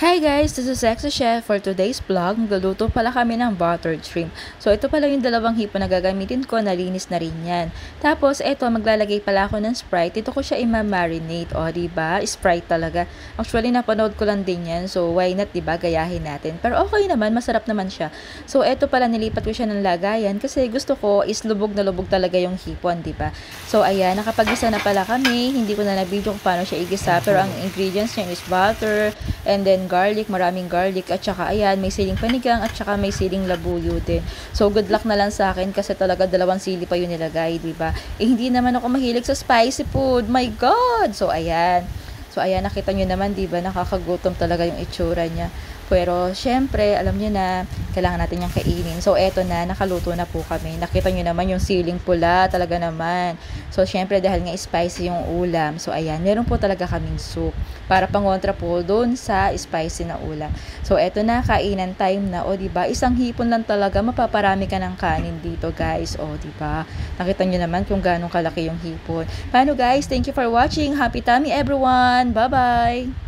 Hi guys, this is Sexy Chef. For today's vlog, magluluto pala kami ng buttered shrimp. So ito pala yung dalawang hipon na gagamitin ko, nalinis na rin yan. Tapos ito, maglalagay pala ako ng Sprite. Ito ko siya ima-marinate. O, diba? Sprite talaga. Actually, napanood ko lang din yan. So why not, diba? Gayahin natin. Pero okay naman, masarap naman siya. So ito pala, nilipat ko siya ng lagayan kasi gusto ko is lubog na lubog talaga yung hipon, diba? So ayan, nakapag-gisa na pala kami. Hindi ko na na-video kung paano siya igisa. Pero ang ingredients niya is butter, and then garlic, maraming garlic, at saka ayan, may siling panigang, at saka may siling labuyo din. So good luck na lang sa akin kasi talaga dalawang sili pa yun nilagay, diba? Eh hindi naman ako mahilig sa spicy food, my god! So ayan, nakita nyo naman, diba, nakakagutom talaga yung itsura niya. Pero, syempre, alam niyo na, kailangan natin yung kainin. So, eto na, nakaluto na po kami. Nakita niyo naman yung siling pula, talaga naman. So, syempre, dahil nga spicy yung ulam. So, ayan, meron po talaga kaming soup. Para pangontra po doon sa spicy na ulam. So, eto na, kainan time na. O, diba, isang hipon lang talaga, mapaparami ka ng kanin dito, guys. O, diba, nakita niyo naman kung ganong kalaki yung hipon. Paano, guys? Thank you for watching. Happy tummy, everyone! Bye-bye!